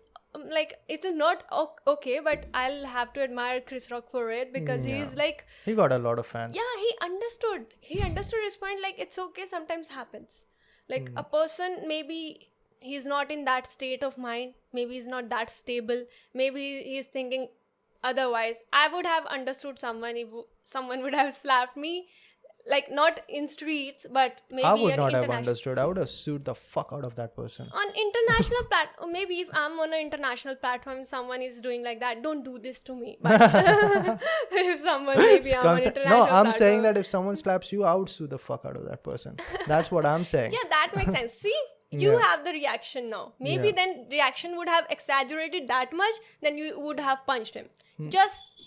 like, it is not okay, but I'll have to admire Chris Rock for it, because he's like, he got a lot of fans. He understood his point, like, it's okay, sometimes happens, like a person, maybe he's not in that state of mind, maybe he's not that stable, maybe he's thinking otherwise. I would have understood someone if someone would have slapped me, like, not in streets, but maybe I would not have understood. I would have sued the fuck out of that person. On international platform, maybe if I'm on an international platform, someone is doing like that, don't do this to me. But if someone, maybe I'm on international No, I'm platform, saying that if someone slaps you, I would sue the fuck out of that person. That's what I'm saying. Yeah, that makes sense. See, you have the reaction now. Maybe then reaction would have exaggerated that much, then you would have punched him.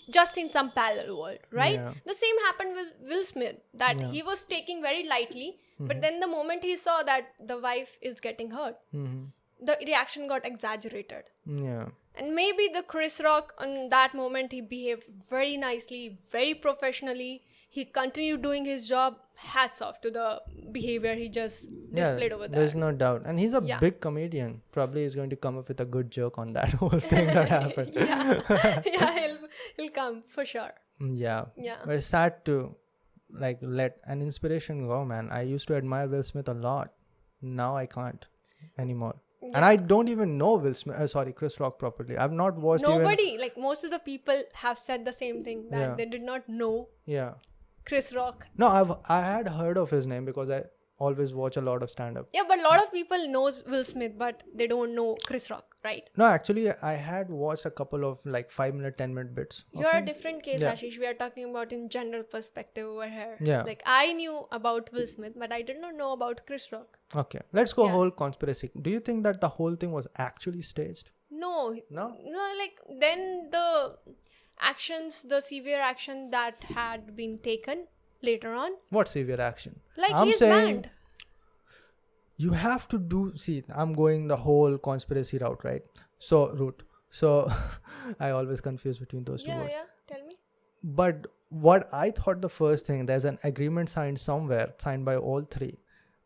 Just in some parallel world, right? The same happened with Will Smith, that he was taking very lightly, but then the moment he saw that the wife is getting hurt, the reaction got exaggerated. And maybe the Chris Rock, on that moment, he behaved very nicely, very professionally. He continued doing his job. Hats off to the behavior he just displayed over there. There's no doubt. And he's a big comedian. Probably he's going to come up with a good joke on that whole thing that happened. He'll come for sure. Yeah. But it's sad to let an inspiration go, man. I used to admire Will Smith a lot. Now I can't anymore. And I don't even know Chris Rock properly. I've not watched Nobody, like most of the people have said the same thing, that they did not know Chris Rock. No, I had heard of his name because I always watch a lot of stand-up. Yeah, but a lot of people knows Will Smith, but they don't know Chris Rock, right? No, actually, I had watched a couple of 5-minute, 10-minute bits. You're a different case, Ashish. We are talking about in general perspective over here. Yeah. Like, I knew about Will Smith, but I did not know about Chris Rock. Okay. Let's go whole conspiracy. Do you think that the whole thing was actually staged? No, like, then the severe action that had been taken later on. What severe action? Like, he's banned. You have to do... See, I'm going the whole conspiracy route, right? So, I always confuse between those two words. Yeah, tell me. But what I thought the first thing, there's an agreement signed by all three,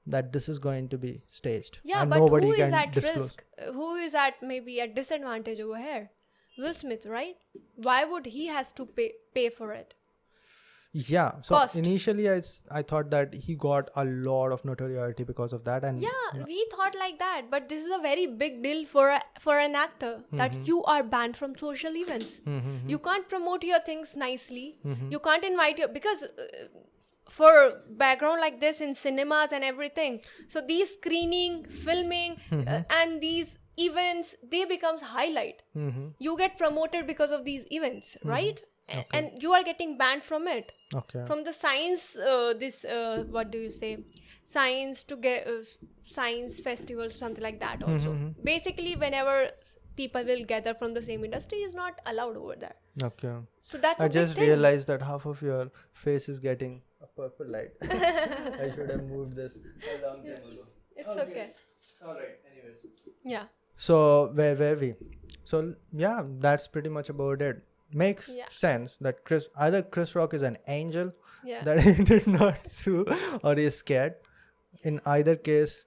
that this is going to be staged. Yeah, and but nobody who is can at disclose. risk? Who is at maybe at disadvantage over here? Will Smith, right? Why would he has to pay for it? Yeah. So Cost. Initially, I thought that he got a lot of notoriety because of that, and we thought like that. But this is a very big deal for an actor, that you are banned from social events. You can't promote your things nicely. You can't invite because for background like this in cinemas and everything. So these screening, filming, and these events, they becomes highlight. You get promoted because of these events, right? Okay. And you are getting banned from it. Okay. From the science, what do you say? Science festival, something like that also. Basically, whenever people will gather from the same industry, is not allowed over there. Okay. So that's I just realized that half of your face is getting a purple light. I should have moved this a long time ago. It's okay. Alright, anyways. Yeah. So, where were we? So, yeah, that's pretty much about it. Makes sense that either Chris Rock is an angel that he did not sue, or he is scared. In either case,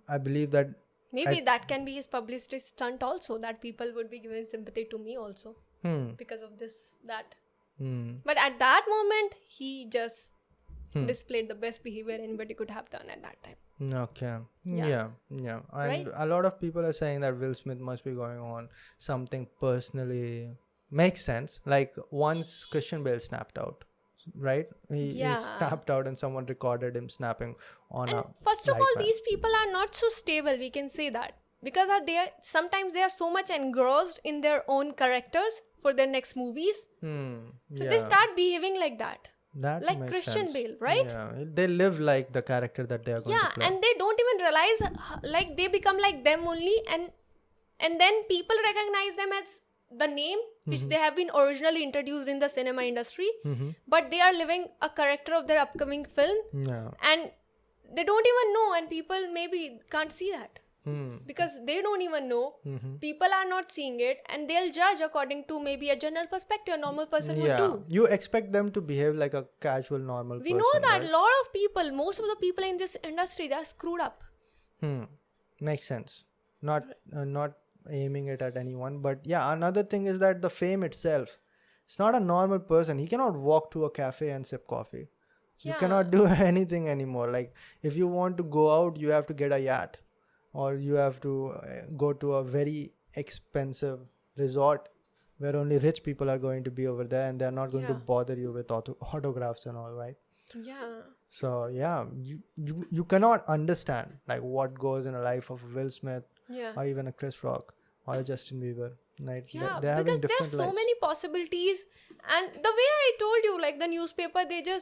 I believe that maybe that can be his publicity stunt also, that people would be giving sympathy to me also because of that. But at that moment, he just displayed the best behavior anybody could have done at that time. Okay. Yeah. And Right? a lot of people are saying that Will Smith must be going on something personally. Makes sense. Like once Christian Bale snapped out, right? He snapped out and someone recorded him snapping on And a first of light all, man. these people are not so stable, we can say that. Because sometimes they are so much engrossed in their own characters for their next movies. So they start behaving like that. That like makes Christian sense. Bale, right? Yeah, they live like the character that they are going to play. And they don't even realize like they become like them only, and then people recognize them as the name which they have been originally introduced in the cinema industry, but they are living a character of their upcoming film, and they don't even know, and people maybe can't see that. Because they don't even know, people are not seeing it, and they'll judge according to maybe a general perspective a normal person would do. You expect them to behave like a casual normal We person, know that right? a lot of people, most of the people in this industry, they're screwed up. Makes sense. Not aiming it at anyone, but yeah, another thing is that the fame itself, it's not a normal person. He cannot walk to a cafe and sip coffee. You cannot do anything anymore. Like if you want to go out, you have to get a yacht, or you have to go to a very expensive resort where only rich people are going to be over there, and they're not going to bother you with autographs and all, right? So you cannot understand like what goes in a life of Will Smith, or even a Chris Rock or a Justin Bieber, right? They're having because there are different so lives. many possibilities, and the way I told you, like the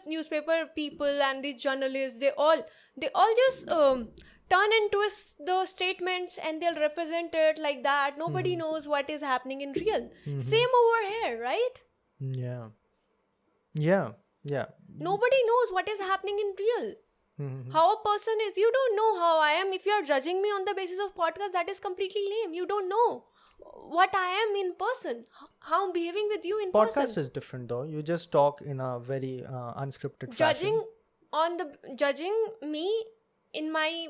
newspaper people and these journalists, they all just turn and twist the statements, and they'll represent it like that. Nobody knows what is happening in real. Same over here, right? Yeah. Nobody knows what is happening in real. How a person is, you don't know how I am. If you are judging me on the basis of podcast, that is completely lame. You don't know what I am in person, how I'm behaving with you in person. Podcast is different though. You just talk in a very unscripted fashion. Judging me in my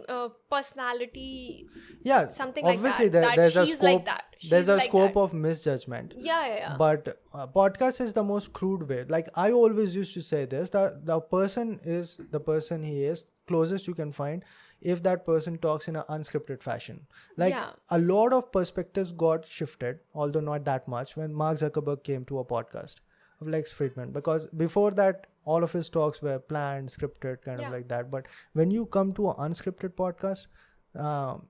personality, Yeah, something obviously like that. there's a she's scope. like that. There's a like scope that. of misjudgment. Yeah. But podcast is the most crude way. Like I always used to say this: that the person is the person he is, closest you can find, if that person talks in an unscripted fashion. Like a lot of perspectives got shifted, although not that much, when Mark Zuckerberg came to a podcast of Lex Friedman, because before that all of his talks were planned, scripted, kind of like that. But when you come to an unscripted podcast,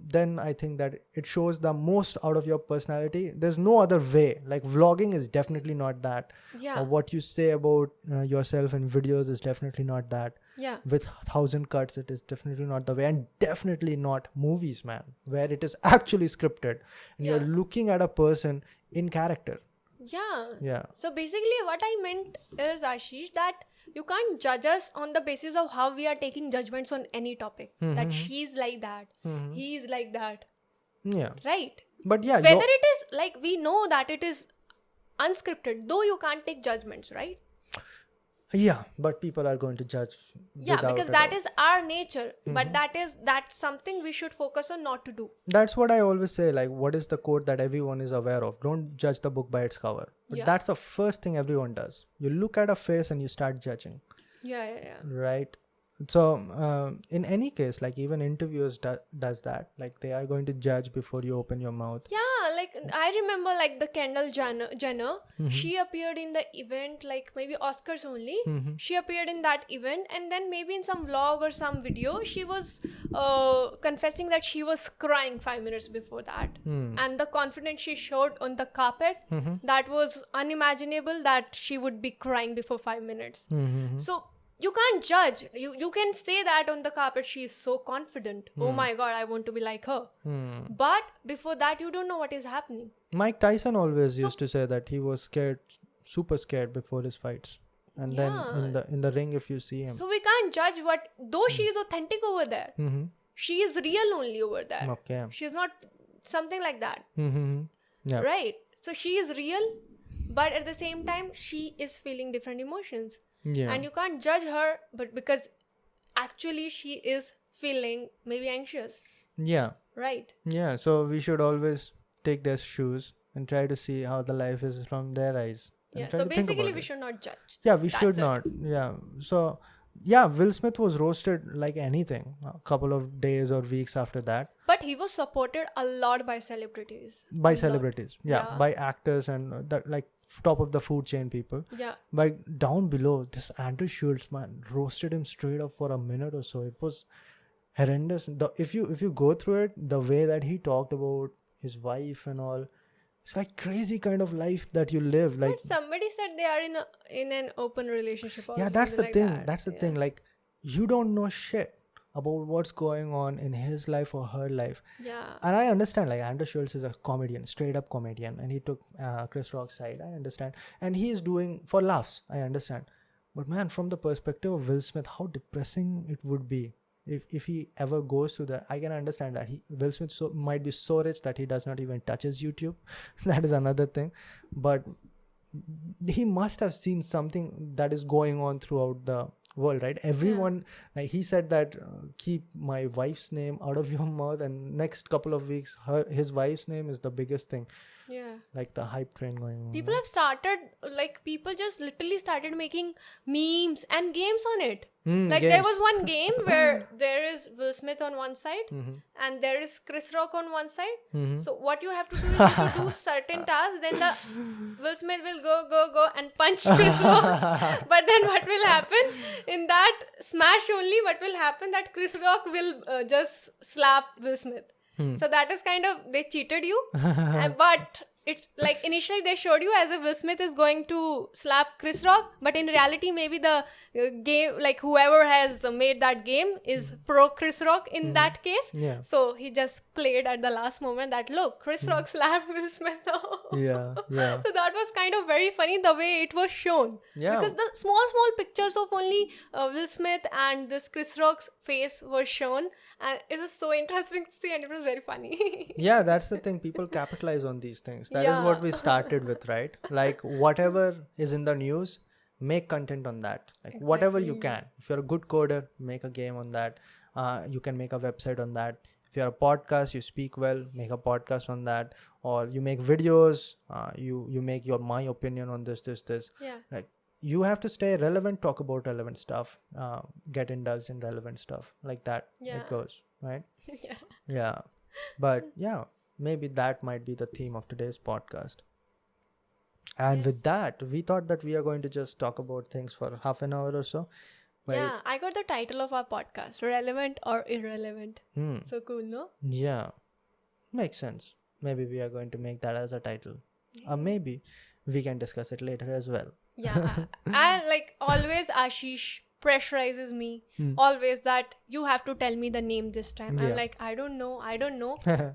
then I think that it shows the most out of your personality. There's no other way. Like vlogging is definitely not that. Or what you say about yourself in videos is definitely not that. With 1,000 cuts, it is definitely not the way. And definitely not movies, man, where it is actually scripted and you're looking at a person in character. So basically what I meant is, Ashish, that you can't judge us on the basis of how we are taking judgments on any topic. That she's like that, he's like that. Right? But whether it is like, we know that it is unscripted, though you can't take judgments, right? Yeah, but people are going to judge. Because that is our nature. But that's something we should focus on not to do. That's what I always say. Like, what is the quote that everyone is aware of? Don't judge the book by its cover. But that's the first thing everyone does. You look at a face and you start judging. Right? So, in any case, like even interviewers does that. Like they are going to judge before you open your mouth. Like I remember like the Kendall Jenner, she appeared in the event, like maybe Oscars only. She appeared in that event, and then maybe in some vlog or some video, she was confessing that she was crying 5 minutes before that. And the confidence she showed on the carpet, that was unimaginable that she would be crying before 5 minutes. So you can't judge. You can say that on the carpet, she is so confident. Oh my God, I want to be like her. But before that, you don't know what is happening. Mike Tyson always used to say that he was scared, super scared before his fights. And then in the ring, if you see him. So we can't judge though she is authentic over there. She is real only over there. Okay. She's not something like that. Yeah. Right. So she is real, but at the same time, she is feeling different emotions. And you can't judge her, but because actually she is feeling maybe anxious. Right. Yeah. So we should always take their shoes and try to see how the life is from their eyes. So basically we should not judge. Yeah, we should not. Yeah. So Yeah, Will Smith was roasted like anything a couple of days or weeks after that. But he was supported a lot by celebrities. By A celebrities, lot. yeah, by actors and that like top of the food chain people. Yeah. But down below, this Andrew Schultz man roasted him straight up for a minute or so. It was horrendous. If you go through it, the way that he talked about his wife and all, it's like crazy kind of life that you live. Like, but somebody said they are in an open relationship. Or yeah, that's the like thing. that. That's the thing. Like, you don't know shit about what's going on in his life or her life. Yeah. And I understand, like, Andrew Schultz is a comedian, straight up comedian, and he took Chris Rock's side. I understand. And he is doing for laughs. I understand. But man, from the perspective of Will Smith, how depressing it would be if he ever goes to that. I can understand that Will Smith might be so rich that he does not even touch his YouTube. That is another thing. But he must have seen something that is going on throughout the world, right? Everyone, like he said that keep my wife's name out of your mouth, and next couple of weeks his wife's name is the biggest thing. Yeah. Like the hype train going on. People have started, like, people just literally started making memes and games on it. Like, games. there was one game where there is Will Smith on one side and there is Chris Rock on one side. So what you have to do is you have to do certain tasks, then the Will Smith will go and punch Chris Rock. But then what will happen in that smash only, what will happen that Chris Rock will just slap Will Smith. So that is kind of, they cheated you. But it's like initially they showed you as if Will Smith is going to slap Chris Rock, but in reality maybe the game, like whoever has made that game is pro Chris Rock in that case. Yeah. So he just played at the last moment that, look, Chris Rock slapped Will Smith now. Yeah. So that was kind of very funny the way it was shown. Yeah. Because the small pictures of only Will Smith and this Chris Rock's face was shown, and it was so interesting to see, and it was very funny. Yeah, that's the thing. People capitalize on these things. That is what we started with, right? Like whatever is in the news, make content on that. Like whatever you can. If you're a good coder, make a game on that. You can make a website on that. If you're a podcast, you speak well, make a podcast on that. Or you make videos, you make my opinion on this. Yeah. Like you have to stay relevant, talk about relevant stuff, get indulged in relevant stuff. Like that it goes, right? Yeah. But yeah, maybe that might be the theme of today's podcast. And with that, we thought that we are going to just talk about things for half an hour or so. Yeah, I got the title of our podcast, Relevant or Irrelevant. So cool, no? Yeah, makes sense. Maybe we are going to make that as a title. Or maybe we can discuss it later as well. Yeah. And like always, Ashish pressurizes me always that you have to tell me the name this time. I'm like, I don't know.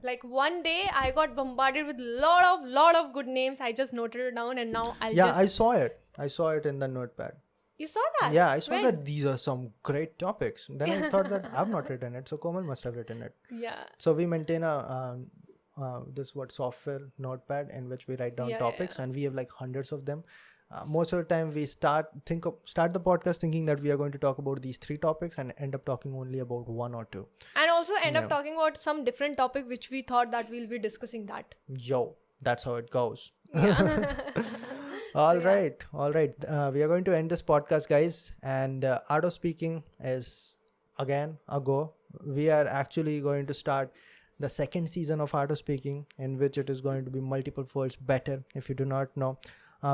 Like one day I got bombarded with lot of good names. I just noted it down, and now I saw it in the notepad. You saw that? Yeah, I saw that these are some great topics. Then I thought that I've not written it, so Komal must have written it. Yeah. So we maintain a software notepad in which we write down topics, and we have like hundreds of them. Most of the time we start the podcast thinking that we are going to talk about these 3 topics and end up talking only about 1 or 2. And also end up talking about some different topic which we thought that we'll be discussing that. Yo, that's how it goes. Yeah. All right. We are going to end this podcast, guys. And Art of Speaking is again a go. We are actually going to start the 2nd season of Art of Speaking, in which it is going to be multiple folds better. If you do not know,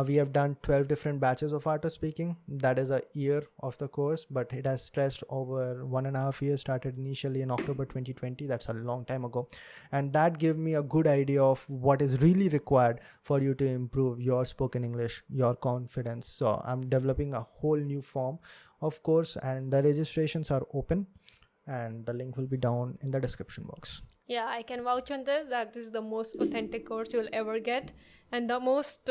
we have done 12 different batches of Art of Speaking. That is a year of the course, but it has stretched over 1.5 years, started initially in October 2020. That's a long time ago. And that gave me a good idea of what is really required for you to improve your spoken English, your confidence. So I'm developing a whole new form of course, and the registrations are open, and the link will be down in the description box. Yeah, I can vouch on this that this is the most authentic course you'll ever get, and the most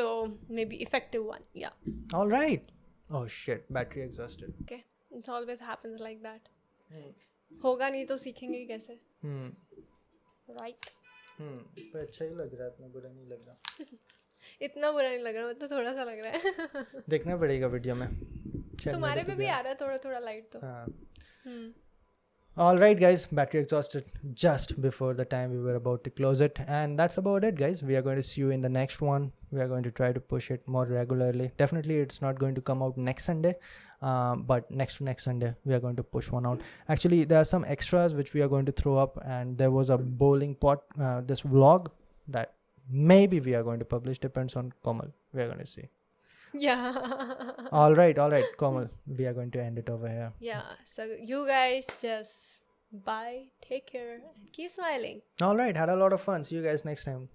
maybe effective one. Yeah. All right. Oh shit, battery exhausted. Okay, it always happens like that. होगा नहीं तो सीखेंगे ही कैसे? Right. पर अच्छा ही लग रहा है, इतना बुरा नहीं लग रहा. इतना बुरा नहीं लग रहा, मतलब थोड़ा सा लग रहा है. देखना पड़ेगा वीडियो में. तुम्हारे पे भी आ रहा है थोड़ा लाइट तो. हाँ. All right, guys, battery exhausted just before the time we were about to close it. And that's about it, guys. We are going to see you in the next one. We are going to try to push it more regularly. Definitely, it's not going to come out next Sunday. But next Sunday, we are going to push one out. Actually, there are some extras which we are going to throw up. And there was a bowling this vlog that maybe we are going to publish. Depends on Komal. We are going to see. Yeah. All right, Komal. We are going to end it over here. Yeah. So you guys just bye, take care, and keep smiling. All right, had a lot of fun. See you guys next time.